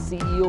CEO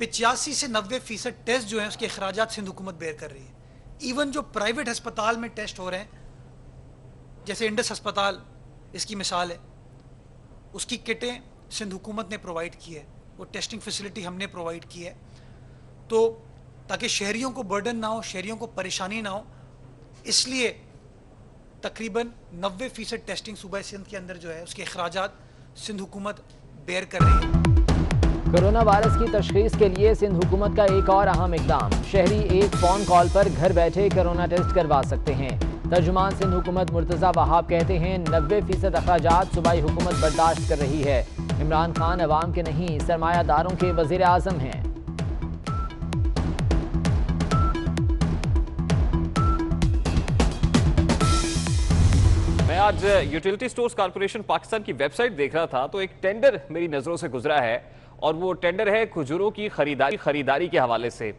85 سے 90% test جو ہیں اس کے اخراجات سندھ حکومت بیئر کر رہی ہے. ایون جو پرائیویٹ ہسپتال میں ٹیسٹ ہو رہے ہیں جیسے انڈس ہسپتال اس کی مثال ہے, اس کی کٹیں سندھ حکومت نے پرووائڈ کی ہے, وہ ٹیسٹنگ فیسلٹی ہم نے پرووائڈ کی ہے, تو تاکہ شہریوں کو برڈن نہ ہو, شہریوں کو پریشانی نہ ہو, اس لیے تقریباً 90% ٹیسٹنگ صوبہ سندھ کے اندر جو ہے اس کے اخراجات سندھ حکومت بیئر کر رہی ہے. کورونا وائرس کی تشخیص کے لیے سندھ حکومت کا ایک اور اہم اقدام, شہری ایک فون کال پر گھر بیٹھے کورونا ٹیسٹ کروا سکتے ہیں. ترجمان سندھ حکومت مرتضی وہاب کہتے ہیں 90% اخراجات صوبائی حکومت برداشت کر رہی ہے. عمران خان عوام کے نہیں سرمایہ داروں کے وزیر اعظم ہیں. میں آج یوٹیلیٹی سٹورز کارپوریشن پاکستان کی ویب سائٹ دیکھ رہا تھا تو ایک ٹینڈر میری نظروں سے گزرا ہے, اور وہ ٹینڈر ہے کھجوروں کی خریداری کے حوالے سے.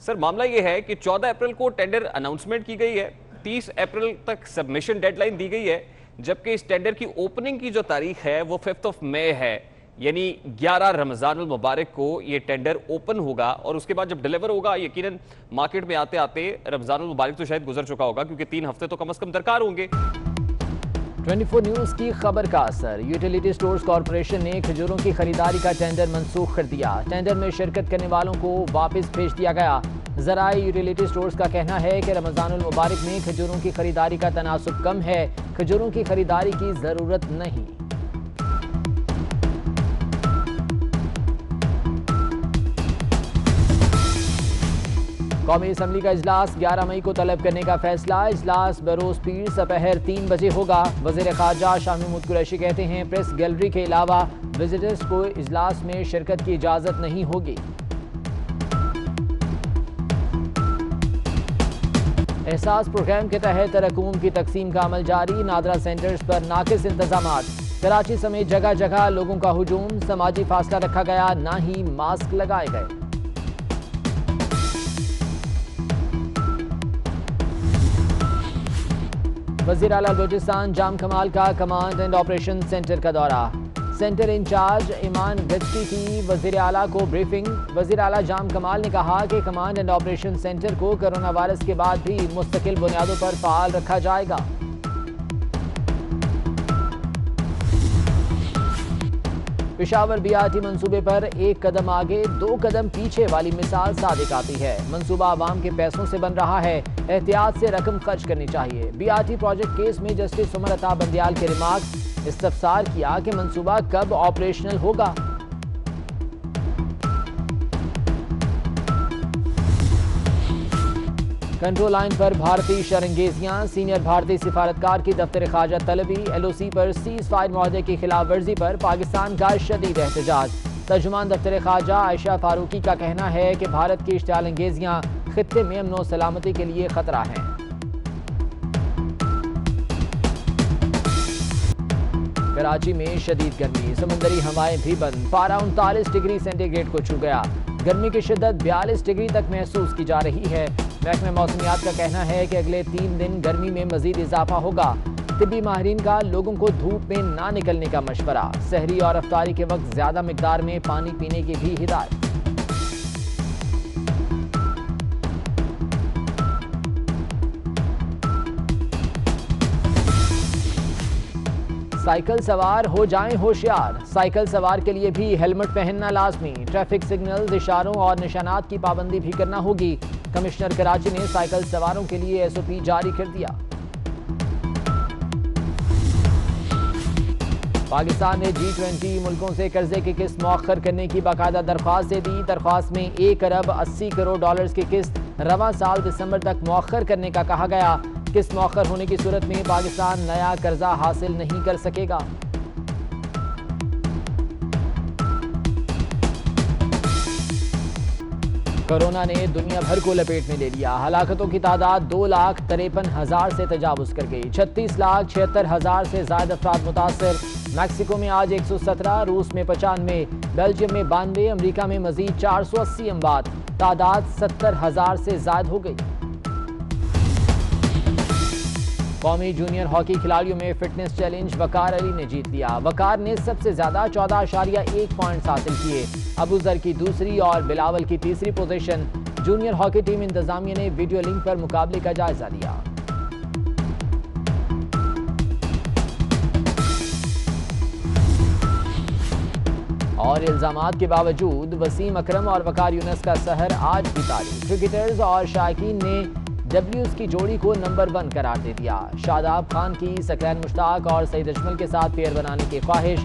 سر معاملہ یہ ہے کہ 14 اپریل کو ٹینڈر اناؤنسمنٹ کی گئی ہے, 30 اپریل تک سبمیشن ڈیڈ لائن دی گئی ہے, جبکہ اس ٹینڈر کی اوپننگ کی جو تاریخ ہے وہ 5 مئی ہے, یعنی 11 رمضان المبارک کو یہ ٹینڈر اوپن ہوگا, اور اس کے بعد جب ڈیلیور ہوگا یقیناً مارکیٹ میں آتے آتے رمضان المبارک تو شاید گزر چکا ہوگا, کیونکہ 3 ہفتے تو کم از کم درکار ہوں گے. 24 نیوز کی خبر کا اثر, یوٹیلیٹی سٹورز کارپوریشن نے کھجوروں کی خریداری کا ٹینڈر منسوخ کر دیا. ٹینڈر میں شرکت کرنے والوں کو واپس بھیج دیا گیا. ذرائع یوٹیلیٹی سٹورز کا کہنا ہے کہ رمضان المبارک میں کھجوروں کی خریداری کا تناسب کم ہے, کھجوروں کی خریداری کی ضرورت نہیں. قومی اسمبلی کا اجلاس 11 مئی کو طلب کرنے کا فیصلہ, اجلاس بروز پیر سپہر 3 بجے ہوگا. وزیر خارجہ شاہ محمود قریشی کہتے ہیں پریس گیلری کے علاوہ وزٹرز کو اجلاس میں شرکت کی اجازت نہیں ہوگی. احساس پروگرام کے تحت رقوم کی تقسیم کا عمل جاری, نادرا سینٹرز پر ناقص انتظامات. کراچی سمیت جگہ جگہ لوگوں کا ہجوم, سماجی فاصلہ رکھا گیا, نہ ہی ماسک لگائے گئے. وزیر اعلیٰ بلوچستان جام کمال کا کمانڈ اینڈ آپریشن سینٹر کا دورہ, سینٹر انچارج ایمان گچٹی کی وزیر اعلیٰ کو بریفنگ. وزیر اعلیٰ جام کمال نے کہا کہ کمانڈ اینڈ آپریشن سینٹر کو کرونا وائرس کے بعد بھی مستقل بنیادوں پر فعال رکھا جائے گا. پشاور BRT منصوبے پر 1 قدم آگے 2 قدم پیچھے والی مثال صادق آتی ہے. منصوبہ عوام کے پیسوں سے بن رہا ہے, احتیاط سے رقم خرچ کرنی چاہیے. BRT پروجیکٹ کیس میں جسٹس عمر عطا بندیال کے ریمارکس, استفسار کیا کہ منصوبہ کب آپریشنل ہوگا. کنٹرول لائن پر بھارتی شرنگیزیاں, سینئر بھارتی سفارتکار کی دفتر خارجہ طلبی. LOC پر سیز فائر معاہدے کی خلاف ورزی پر پاکستان کا شدید احتجاج. ترجمان دفتر خارجہ عائشہ فاروقی کا کہنا ہے کہ بھارت کی اشتعال انگیزیاں خطے میں امن و سلامتی کے لیے خطرہ ہیں. کراچی میں شدید گرمی, سمندری ہوائیں بھی بند, پارہ 39 ڈگری سینٹی گریڈ کو چھو گیا. گرمی کی شدت 42 ڈگری تک محسوس کی جا رہی ہے. محکمہ موسمیات کا کہنا ہے کہ اگلے 3 دن گرمی میں مزید اضافہ ہوگا. طبی ماہرین کا لوگوں کو دھوپ میں نہ نکلنے کا مشورہ. سحری اور افطاری کے وقت زیادہ مقدار میں پانی پینے کی بھی ہدایت. سائیکل سوار ہو جائیں ہوشیار, سائیکل سوار کے لیے بھی ہیلمٹ پہننا لازمی. ٹریفک سگنلز, اشاروں اور نشانات کی پابندی بھی کرنا ہوگی. کمشنر کراچی نے سائیکل سواروں کے لیے SOP جاری کر دیا. پاکستان نے G20 ملکوں سے قرضے کی قسط مؤخر کرنے کی باقاعدہ درخواست دے دی. درخواست میں 1 ارب 80 کروڑ ڈالرز کی قسط رواں سال دسمبر تک مؤخر کرنے کا کہا گیا. قسط مؤخر ہونے کی صورت میں پاکستان نیا قرضہ حاصل نہیں کر سکے گا. کورونا نے دنیا بھر کو لپیٹ میں لے لیا. ہلاکتوں کی تعداد 2,53,000 سے تجاوز کر گئی. 36,76,000 سے زائد افراد متاثر. میکسیکو میں آج 117, روس میں 95, بیلجیم میں 92, امریکہ میں مزید 480 اموات. تعداد 70,000 سے زائد ہو گئی. قومی جونیئر ہاکی کھلاڑیوں میں فٹنس چیلنج وقار علی نے جیت لیا. وقار نے سب سے زیادہ 14.1 پوائنٹس حاصل کیے. ابو ذر کی دوسری اور بلاول کی تیسری پوزیشن. جونیئر ہاکی ٹیم انتظامیہ نے ویڈیو لنک پر مقابلے کا جائزہ لیا. اور الزامات کے باوجود وسیم اکرم اور وقار یونس کا سحر آج بھی طاری. کرکٹرز اور شائقین نے ڈبلیوز کی جوڑی کو نمبر 1 قرار دے دیا. شاداب خان کی سکرین مشتاق اور سعید اجمل کے ساتھ پیئر بنانے کی خواہش.